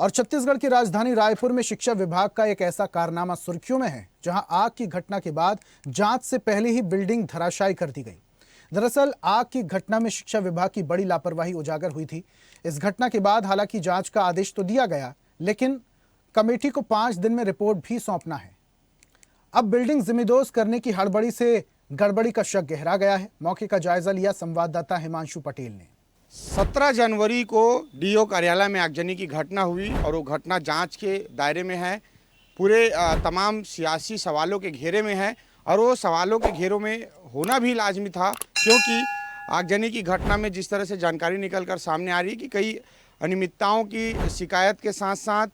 और छत्तीसगढ़ की राजधानी रायपुर में शिक्षा विभाग का एक ऐसा कारनामा सुर्खियों में है जहां आग की घटना के बाद जांच से पहले ही बिल्डिंग धराशायी कर दी गई। दरअसल आग की घटना में शिक्षा विभाग की बड़ी लापरवाही उजागर हुई थी। इस घटना के बाद हालांकि जांच का आदेश तो दिया गया, लेकिन कमेटी को 5 दिन में रिपोर्ट भी सौंपना है। अब बिल्डिंग जिम्मेदोज करने की हड़बड़ी से गड़बड़ी का शक गहरा गया है। मौके का जायजा लिया संवाददाता हिमांशु पटेल ने। 17 जनवरी को डीओ कार्यालय में आगजनी की घटना हुई और वो घटना जांच के दायरे में है, पूरे तमाम सियासी सवालों के घेरे में है और वो सवालों के घेरों में होना भी लाजमी था, क्योंकि आगजनी की घटना में जिस तरह से जानकारी निकल कर सामने आ रही है कि कई अनियमितताओं की शिकायत के साथ साथ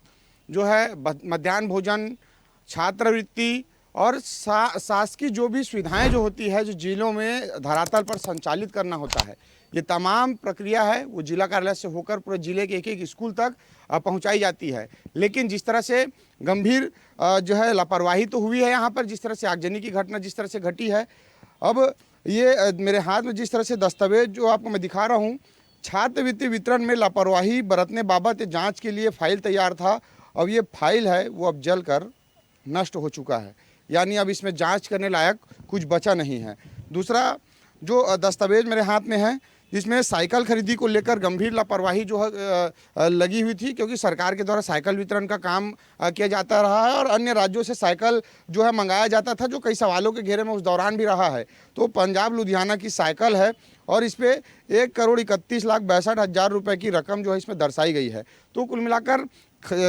जो है मध्याह्न भोजन, छात्रवृत्ति और शासकीय जो भी सुविधाएं जो होती है, जो जिलों में धरातल पर संचालित करना होता है, ये तमाम प्रक्रिया है वो जिला कार्यालय से होकर पूरे जिले के एक स्कूल तक पहुंचाई जाती है। लेकिन जिस तरह से गंभीर जो है लापरवाही तो हुई है यहाँ पर, जिस तरह से आगजनी की घटना जिस तरह से घटी है। अब ये मेरे हाथ में जिस तरह से दस्तावेज जो आपको मैं दिखा रहा हूँ, छात्रवृत्ति वितरण में लापरवाही बरतने बाबत जाँच के लिए फाइल तैयार था। अब ये फाइल है वो अब जल कर नष्ट हो चुका है, यानी अब इसमें जांच करने लायक कुछ बचा नहीं है। दूसरा जो दस्तावेज मेरे हाथ में है, जिसमें साइकिल खरीदी को लेकर गंभीर लापरवाही जो है लगी हुई थी, क्योंकि सरकार के द्वारा साइकिल वितरण का काम किया जाता रहा है और अन्य राज्यों से साइकिल जो है मंगाया जाता था, जो कई सवालों के घेरे में उस दौरान भी रहा है। तो पंजाब लुधियाना की साइकिल है और इस पर 1,31,62,60,000 रुपये की रकम जो है इसमें दर्शाई गई है। तो कुल मिलाकर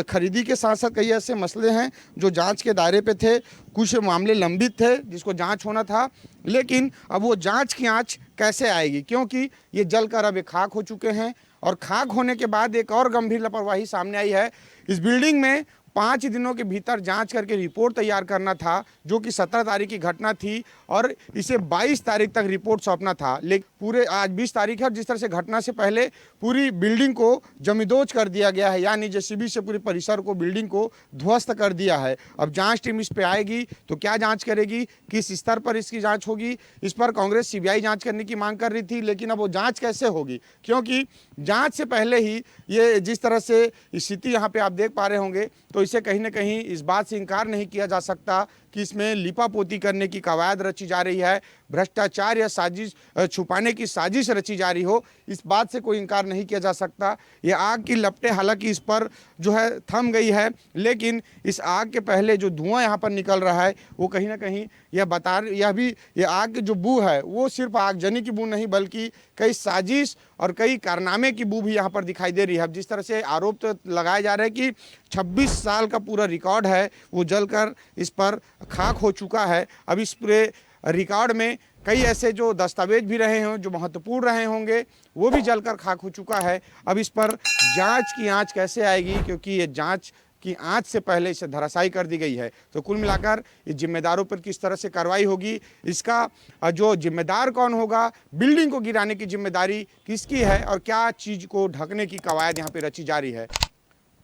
खरीदी के साथ साथ कई ऐसे मसले हैं जो जांच के दायरे पे थे, कुछ मामले लंबित थे जिसको जांच होना था। लेकिन अब वो जांच की आंच कैसे आएगी, क्योंकि ये जलकर अब खाक हो चुके हैं। और खाक होने के बाद एक और गंभीर लापरवाही सामने आई है। इस बिल्डिंग में 5 दिनों के भीतर जांच करके रिपोर्ट तैयार करना था, जो कि 17 तारीख की घटना थी और इसे 22 तारीख तक रिपोर्ट सौंपना था। लेकिन पूरे आज 20 तारीख है और जिस तरह से घटना से पहले पूरी बिल्डिंग को जमींदोज कर दिया गया है, यानी जेसीबी से पूरे परिसर को, बिल्डिंग को ध्वस्त कर दिया है। अब जांच टीम इस पे आएगी तो क्या जांच करेगी, किस स्तर पर इसकी जांच होगी, इस पर कांग्रेस सीबीआई जांच करने की मांग कर रही थी। लेकिन अब वो जाँच कैसे होगी, क्योंकि जाँच से पहले ही ये जिस तरह से स्थिति यहाँ पर आप देख पा रहे होंगे, तो इसे कहीं ना कहीं इस बात से इनकार नहीं किया जा सकता कि इसमें लिपापोती करने की कवायद रची जा रही है, भ्रष्टाचार या साजिश छुपाने की साजिश रची जा रही हो, इस बात से कोई इनकार नहीं किया जा सकता। ये आग की लपटें हालांकि इस पर जो है थम गई है, लेकिन इस आग के पहले जो धुआं यहाँ पर निकल रहा है वो कहीं ना कहीं ये आग की जो बू है वो सिर्फ आगजनी की बू नहीं, बल्कि कई साजिश और कई कारनामे की बू भी यहाँ पर दिखाई दे रही है। अब जिस तरह से आरोप तो लगाया जा रहा है कि 26 साल का पूरा रिकॉर्ड है वो जलकर इस पर खाक हो चुका है। अब इस पूरे रिकॉर्ड में कई ऐसे जो दस्तावेज भी रहे हों, जो महत्वपूर्ण रहे होंगे, वो भी जलकर खाक हो चुका है। अब इस पर जांच की आंच कैसे आएगी, क्योंकि ये जांच की आंच से पहले इसे धराशायी कर दी गई है। तो कुल मिलाकर इस जिम्मेदारों पर किस तरह से कार्रवाई होगी, इसका जो जिम्मेदार कौन होगा, बिल्डिंग को गिराने की जिम्मेदारी किसकी है और क्या चीज़ को ढकने की कवायद यहाँ पर रची जा रही है।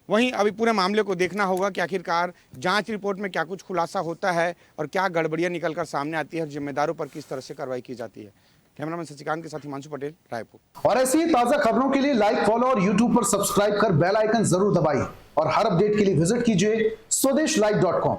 वहीं अभी पूरे मामले को देखना होगा कि आखिरकार जांच रिपोर्ट में क्या कुछ खुलासा होता है और क्या गड़बड़ियां निकलकर सामने आती है, जिम्मेदारों पर किस तरह से कार्रवाई की जाती है। कैमरामैन सचिकांत के साथ हिमांशु पटेल, रायपुर। और ऐसी ही ताजा खबरों के लिए लाइक, फॉलो और यूट्यूब पर सब्सक्राइब कर बेल आइकन जरूर दबाइए और हर अपडेट के लिए विजिट कीजिए स्वदेशलाइव.com।